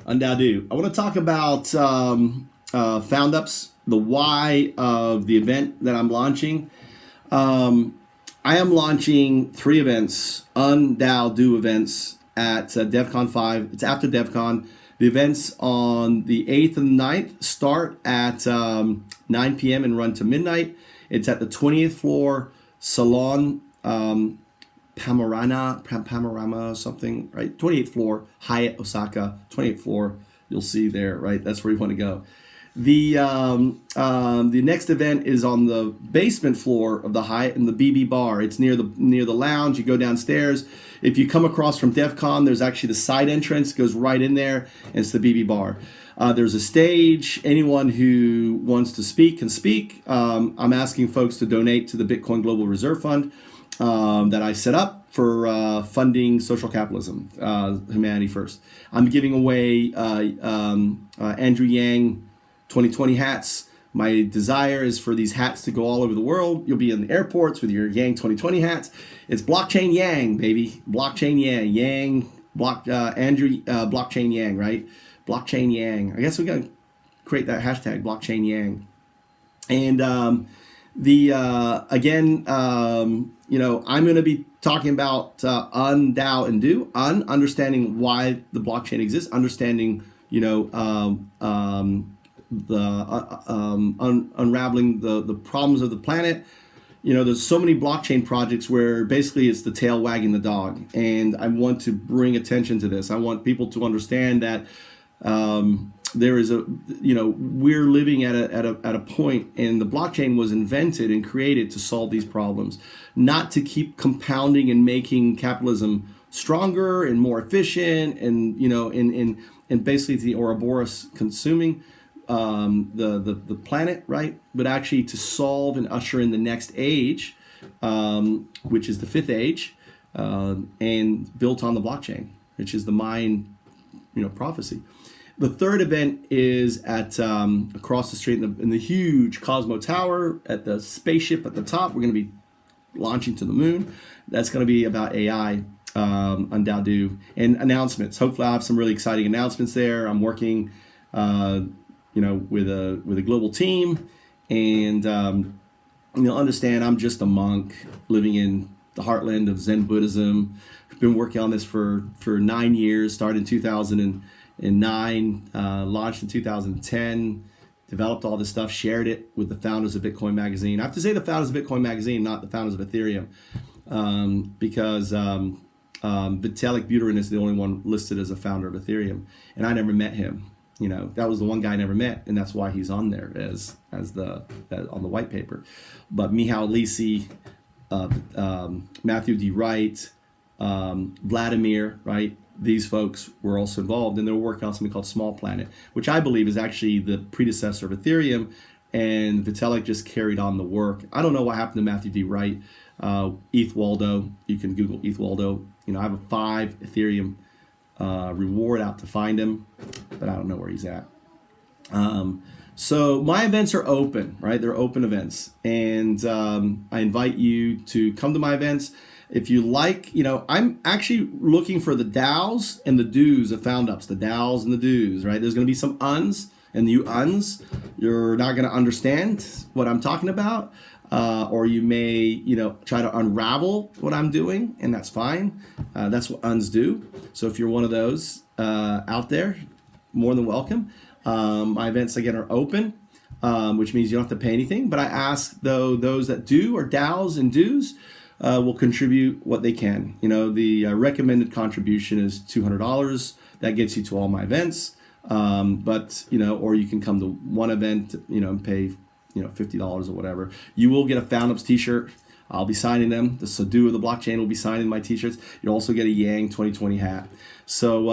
Undado. I want to talk about Foundups, the why of the event that I'm launching. I am launching 3 events, Undado events at DevCon 5. It's after DevCon. The events on the 8th and 9th start at 9 p.m. and run to midnight. It's at the 20th floor Salon Panorama something, right? 28th floor, Hyatt Osaka, 28th floor. You'll see there, right? That's where you want to go. The next event is on the basement floor of the Hyatt in the BB Bar. It's near the lounge. You go downstairs. If you come across from DEF CON, there's actually the side entrance, goes right in there, and it's the BB Bar. There's a stage. Anyone who wants to speak can speak. I'm asking folks to donate to the Bitcoin Global Reserve Fund that I set up for funding social capitalism, humanity first. I'm giving away Andrew Yang 2020 hats. My desire is for these hats to go all over the world. You'll be in the airports with your Yang 2020 hats. It's blockchain Yang, baby. Blockchain Yang. Andrew blockchain Yang, right? Blockchain Yang. I guess we gotta create that hashtag blockchain Yang. And I'm going to be talking about UnDAO and Do, understanding why the blockchain exists, understanding unraveling the problems of the planet. There's so many blockchain projects where basically it's the tail wagging the dog, and I want to bring attention to this. I want people to understand that there is we're living at a point, and the blockchain was invented and created to solve these problems, not to keep compounding and making capitalism stronger and more efficient, and and basically the Ouroboros consuming the planet, right? But actually to solve and usher in the next age, which is the 5th age, and built on the blockchain, which is the Mayan, prophecy. The 3rd event is at across the street in the huge Cosmo Tower at the spaceship at the top. We're going to be launching to the moon. That's going to be about AI, Undado, and announcements. Hopefully, I'll have some really exciting announcements there. I'm working, with a global team, and understand I'm just a monk living in the heartland of Zen Buddhism. I've been working on this for 9 years. Started in 2009, launched in 2010. Developed all this stuff, shared it with the founders of Bitcoin Magazine. I have to say the founders of Bitcoin Magazine, not the founders of Ethereum, because Vitalik Buterin is the only one listed as a founder of Ethereum, and I never met him. That was the one guy I never met, and that's why he's on there as on the white paper. But Michal Lisi, Matthew D. Wright, Vladimir, right? These folks were also involved, and they were working on something called Small Planet, which I believe is actually the predecessor of Ethereum, and Vitalik just carried on the work. I don't know what happened to Matthew D. Wright. ETH Waldo, you can Google ETH Waldo. I have a 5 Ethereum reward out to find him, but I don't know where he's at. So my events are open, right? They're open events, and I invite you to come to my events. If you like, I'm actually looking for the DAOs and the do's of Foundups, the DAOs and the do's, right? There's going to be some uns, and you uns, you're not going to understand what I'm talking about, or you may, try to unravel what I'm doing, and that's fine. That's what uns do. So if you're one of those out there, more than welcome. My events, again, are open, which means you don't have to pay anything, but I ask, though, those that do, or DAOs and do's, will contribute what they can. The recommended contribution is $200. That gets you to all my events. But or you can come to one event, and pay, $50 or whatever. You will get a Foundups t-shirt. I'll be signing them. The Sahdu of the blockchain will be signing my t-shirts. You'll also get a Yang 2020 hat. So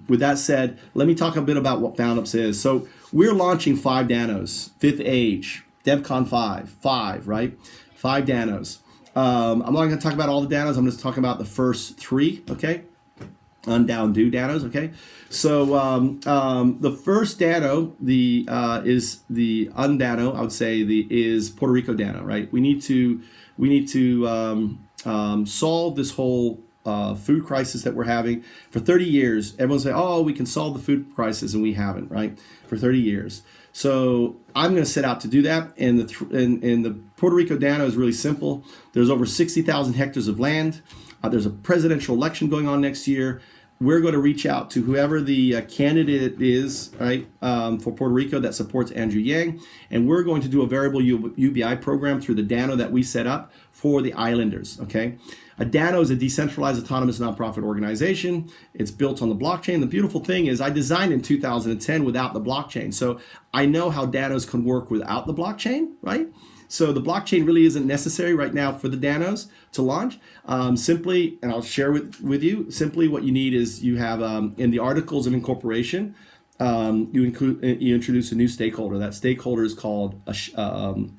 with that said, let me talk a bit about what Foundups is. So we're launching 5 Danos, 5th age, DevCon 5, right? 5 Danos. I'm not going to talk about all the Danos. I'm just talking about the first 3, okay? Undown Do Danos, okay? So the first Dano, is the Undano. I would say is Puerto Rico Dano, right? We need to solve this whole food crisis that we're having. For 30 years, everyone's saying, oh, we can solve the food crisis, and we haven't, right? For 30 years. So I'm going to set out to do that. And the Puerto Rico Dano is really simple. There's over 60,000 hectares of land. There's a presidential election going on next year. We're going to reach out to whoever the candidate is, right, for Puerto Rico that supports Andrew Yang, and we're going to do a variable UBI program through the Dano that we set up for the islanders, okay? A Dano is a decentralized autonomous nonprofit organization. It's built on the blockchain. The beautiful thing is I designed in 2010 without the blockchain, so I know how Danos can work without the blockchain, right? So the blockchain really isn't necessary right now for the Danos to launch. Simply, and I'll share with you, simply what you need is you have in the articles of incorporation, you introduce a new stakeholder. That stakeholder is called a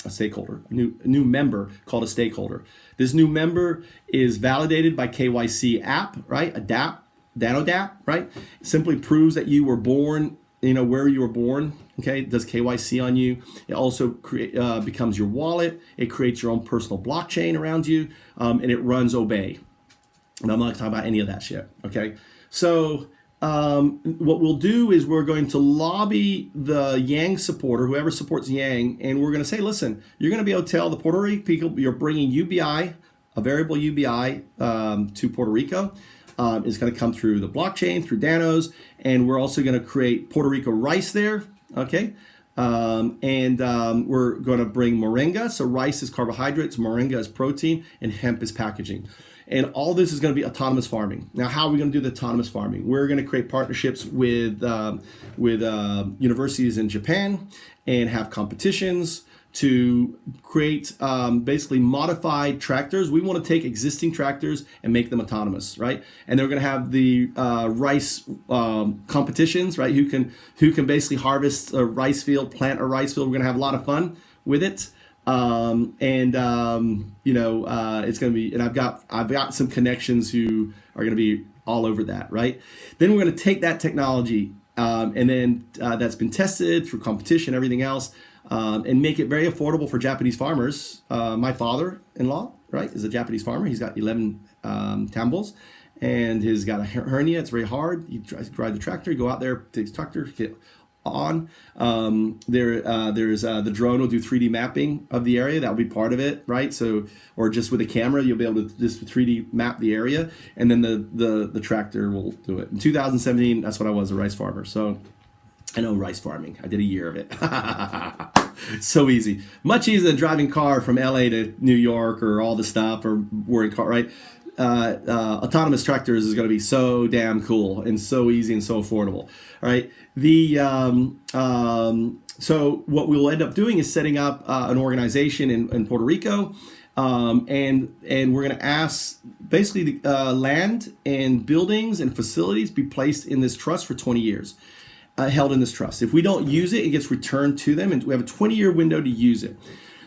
stakeholder, a new member called a stakeholder. This new member is validated by KYC app, right? A DApp, Dano DApp, right? It simply proves that you were born, where you were born. Okay, it does KYC on you. It also becomes your wallet. It creates your own personal blockchain around you, and it runs Obey. And I'm not talking about any of that shit. Okay, so what we'll do is we're going to lobby the Yang supporter, whoever supports Yang, and we're going to say, listen, you're going to be able to tell the Puerto Rican people you're bringing UBI, a variable UBI, to Puerto Rico. It's going to come through the blockchain, through Danos, and we're also going to create Puerto Rico rice there. Okay, we're going to bring moringa. So rice is carbohydrates, moringa is protein, and hemp is packaging. And all this is going to be autonomous farming. Now, how are we going to do the autonomous farming? We're going to create partnerships with universities in Japan and have competitions to create basically modified tractors. We want to take existing tractors and make them autonomous, right? And they're going to have the rice competitions, right? Who can basically harvest a rice field, plant a rice field. We're going to have a lot of fun with it. It's going to be, and I've got some connections who are going to be all over that, right? Then we're going to take that technology and then that's been tested through competition, everything else. And make it very affordable for Japanese farmers. My father-in-law, right, is a Japanese farmer. He's got 11 tambos, and he's got a hernia. It's very hard. You drive the tractor, you go out there, take the tractor, get on. There's the drone will do 3D mapping of the area. That will be part of it, right? So, or just with a camera, you'll be able to just 3D map the area, and then the tractor will do it. In 2017, that's when I was a rice farmer. So I know rice farming. I did a year of it. So easy. Much easier than driving car from LA to New York or all the stuff or worrying car, right? Autonomous tractors is going to be so damn cool and so easy and so affordable. All right. So what we'll end up doing is setting up an organization in Puerto Rico. And we're going to ask basically the land and buildings and facilities be placed in this trust for 20 years. Held in this trust. If we don't use it, it gets returned to them, and we have a 20-year window to use it.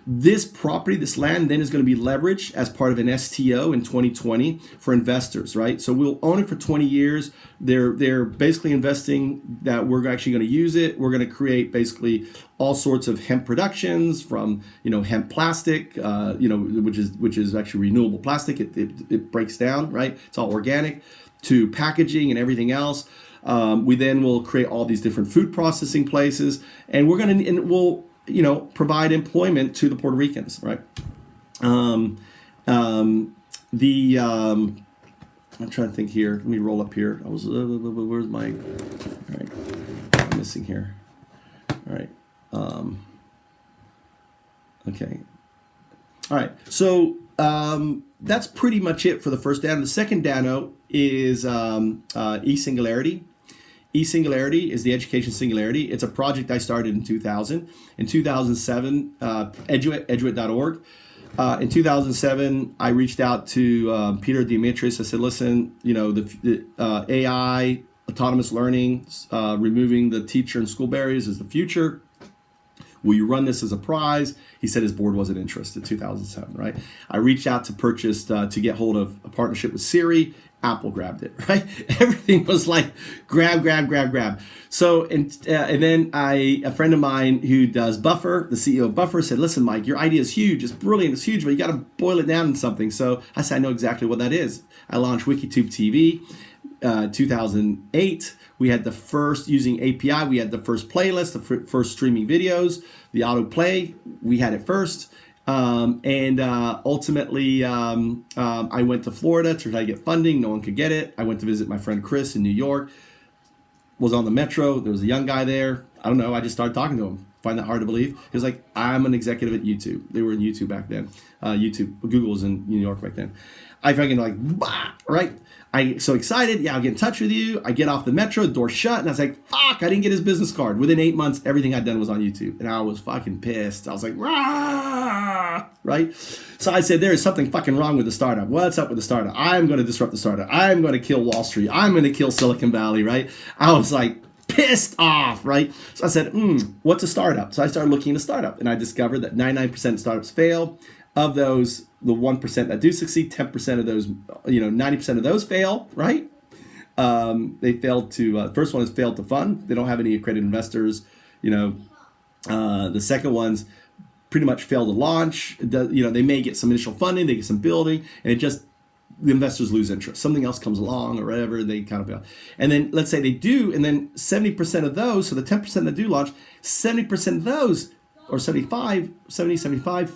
This property, this land, then is going to be leveraged as part of an STO in 2020 for investors, right? So we'll own it for 20 years. They're basically investing that we're actually going to use it. We're going to create basically all sorts of hemp productions from hemp plastic, which is actually renewable plastic. It breaks down, right? It's all organic, to packaging and everything else. We then will create all these different food processing places, and we'll provide employment to the Puerto Ricans, right? I'm trying to think here. Let me roll up here. Where's my? All right, I'm missing here. All right. Okay. All right. So that's pretty much it for the first Dano. The second Dano is e-Singularity. E-Singularity is the education singularity. It's a project I started in 2000. In 2007, eduit.org. In 2007, I reached out to Peter Dimitris. I said, listen, the AI, autonomous learning, removing the teacher and school barriers is the future. Will you run this as a prize? He said his board wasn't interested. 2007, right? I reached out to get hold of a partnership with Siri Apple grabbed it, right? Everything was like grab. So, and then a friend of mine who does Buffer, the CEO of Buffer, said, listen, Mike, your idea is huge. It's brilliant. It's huge, but you got to boil it down to something. So I said, I know exactly what that is. I launched WikiTube TV, 2008. We had the first, using API, we had the first playlist, the first streaming videos, the autoplay. We had it first. Ultimately, I went to Florida to try to get funding. No one could get it. I went to visit my friend Chris in New York. Was on the metro. There was a young guy there. I don't know. I just started talking to him. Find that hard to believe. He was like, I'm an executive at YouTube. They were in YouTube back then. Google was in New York back then. I fucking like, bah, right? I so excited. Yeah, I'll get in touch with you. I get off the metro, door shut, and I was like, fuck, I didn't get his business card. Within 8 months, everything I'd done was on YouTube. And I was fucking pissed. I was like, rah, right? So I said, there is something fucking wrong with the startup. What's up with the startup? I'm going to disrupt the startup. I'm going to kill Wall Street. I'm going to kill Silicon Valley, right? I was like, pissed off, right? So I said, what's a startup? So I started looking at a startup, and I discovered that 99% of startups fail. Of those, the 1% that do succeed, 10% of those, 90% of those fail, right? They failed to, first one is failed to fund. They don't have any accredited investors, the second one's pretty much failed to launch. They may get some initial funding, they get some building, and the investors lose interest. Something else comes along or whatever, they kind of fail. And then let's say they do, and then 70% of those, so the 10% that do launch, 70% of those, or 75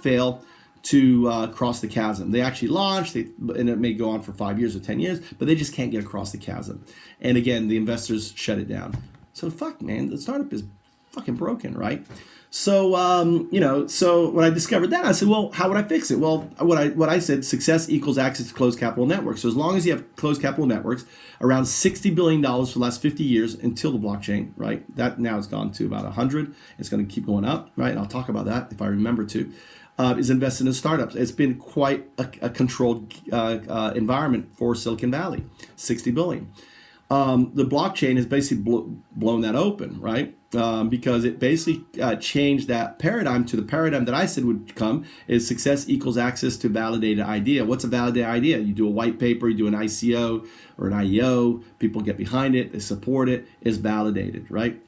fail to cross the chasm. They actually launch, and it may go on for 5 years or 10 years, but they just can't get across the chasm. And again, the investors shut it down. So fuck, man, the startup is fucking broken, right? So, so when I discovered that, I said, well, how would I fix it? Well, what I said, success equals access to closed capital networks. So as long as you have closed capital networks, around $60 billion for the last 50 years until the blockchain, right? That now has gone to about 100. It's going to keep going up, right? And I'll talk about that if I remember to. Is invested in startups. It's been quite a controlled environment for Silicon Valley, 60 billion. The blockchain has basically blown that open, right? Because it basically changed that paradigm to the paradigm that I said would come is success equals access to validated idea. What's a validated idea? You do a white paper, you do an ICO or an IEO, people get behind it, they support it, it's validated, right?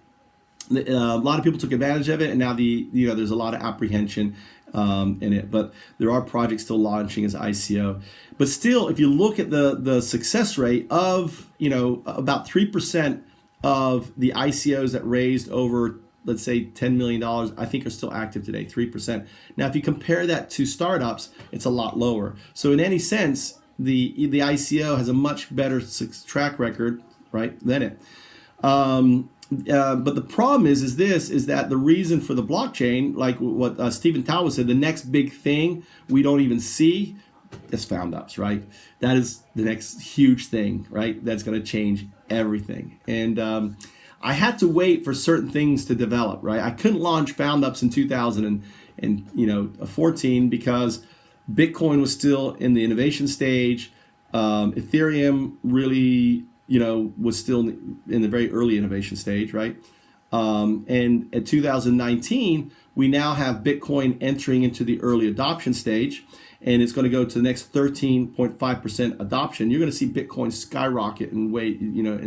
A lot of people took advantage of it, and now there's a lot of apprehension in it, but there are projects still launching as ICO. But still, if you look at the success rate of about 3% of the ICOs that raised over, let's say, $10 million, I think are still active today, 3%. Now, if you compare that to startups, it's a lot lower. So in any sense, the ICO has a much better track record, right, than it. But the problem is that the reason for the blockchain, like what Stephen Tao said, the next big thing we don't even see is Foundups, right? That is the next huge thing, right? That's going to change everything. And I had to wait for certain things to develop, right? I couldn't launch Foundups in 2014 because Bitcoin was still in the innovation stage. Ethereum really was still in the very early innovation stage, right? And at 2019, we now have Bitcoin entering into the early adoption stage, and it's going to go to the next 13.5% adoption. You're going to see Bitcoin skyrocket and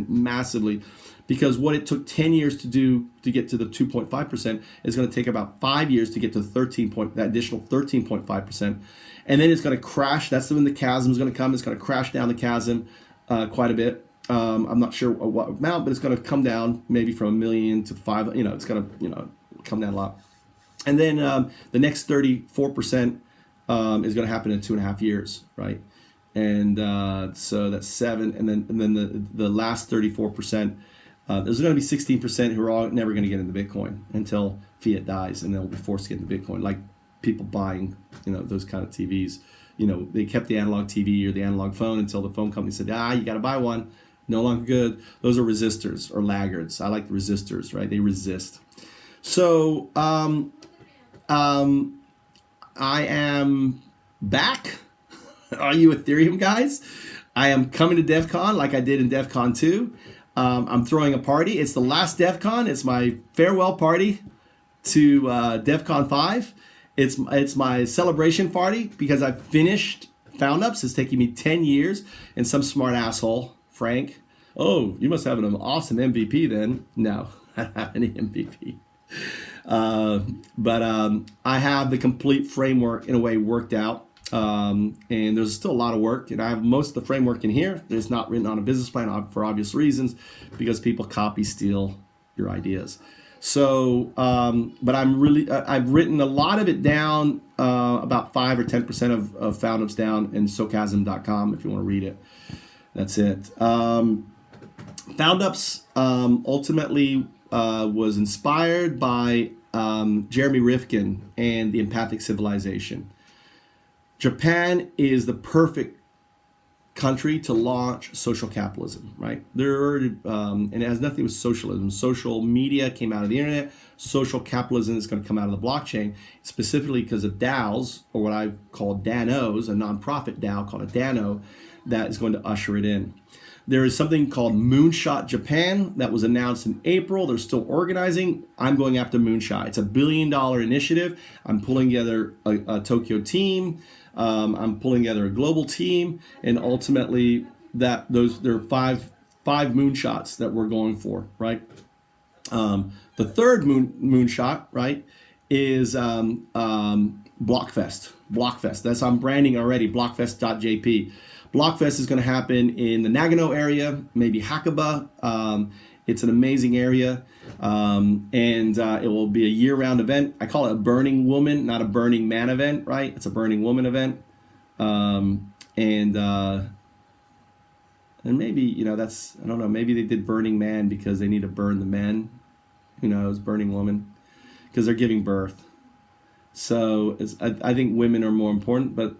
massively, because what it took 10 years to do to get to the 2.5% is going to take about 5 years to get to that additional 13.5%. And then it's going to crash. That's when the chasm is going to come. It's going to crash down the chasm quite a bit. I'm not sure what amount, but it's going to come down maybe from 1 million to 5. It's going to come down a lot. And then the next 34% is going to happen in 2.5 years, right? And so that's 7. And then the last 34%, there's going to be 16% who are all never going to get into Bitcoin until fiat dies, and they'll be forced to get into Bitcoin, like people buying those kind of TVs. They kept the analog TV or the analog phone until the phone company said, you got to buy one. No longer good. Those are resistors or laggards. I like the resistors, right? They resist. So I am back. Are you Ethereum guys? I am coming to DEF CON like I did in DEF CON 2. I'm throwing a party. It's the last DEF CON. It's my farewell party to DEF CON 5. It's my celebration party because I finished Foundups is taking me 10 years, and some smart asshole, Frank, oh, you must have an awesome MVP then. No, I don't have any MVP. But I have the complete framework in a way worked out. And there's still a lot of work, and I have most of the framework in here. It's not written on a business plan for obvious reasons, because people copy, steal your ideas. So, but I've written a lot of it down, about 5 or 10% of Foundups down in socasm.com if you want to read it. That's it. Foundups ultimately was inspired by Jeremy Rifkin and the Empathic Civilization. Japan is the perfect country to launch social capitalism, right? And it has nothing with socialism. Social media came out of the internet. Social capitalism is going to come out of the blockchain, specifically because of DAOs, or what I call DANOs, a nonprofit DAO called a DANO, that is going to usher it in. There is something called Moonshot Japan that was announced in April. They're still organizing. I'm going after Moonshot. It's a $1 billion initiative. I'm pulling together a Tokyo team. I'm pulling together a global team, and ultimately there are five moonshots that we're going for, right? The third moonshot, right, is BlockFest. BlockFest. That's I'm branding already. BlockFest.JP. BlockFest is going to happen in the Nagano area, maybe Hakuba. It's an amazing area, and it will be a year-round event. I call it a Burning Woman, not a Burning Man event, right? It's a Burning Woman event, and maybe that's, I don't know. Maybe they did Burning Man because they need to burn the men. Who knows? Burning Woman, because they're giving birth. So I think women are more important, but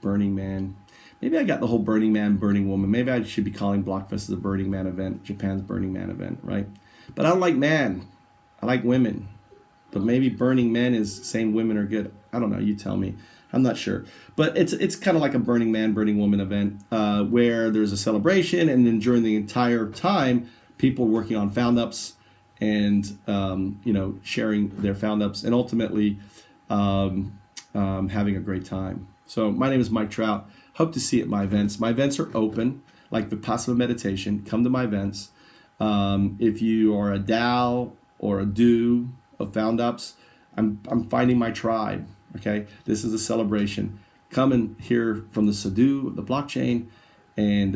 Burning Man. Maybe I got the whole Burning Man, Burning Woman. Maybe I should be calling BlockFest as a Burning Man event, Japan's Burning Man event, right? But I don't like man. I like women. But maybe Burning Men is saying women are good. I don't know. You tell me. I'm not sure. But it's kind of like a Burning Man, Burning Woman event where there's a celebration, and then during the entire time, people are working on Foundups and sharing their Foundups, and ultimately having a great time. So my name is Mike Trout. Hope to see you at my events. My events are open, like Vipassana meditation. Come to my events. If you are a DAO or a DO of Foundups, I'm finding my tribe. Okay, this is a celebration. Come and hear from the Sahdu of the blockchain, and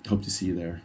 hope to see you there.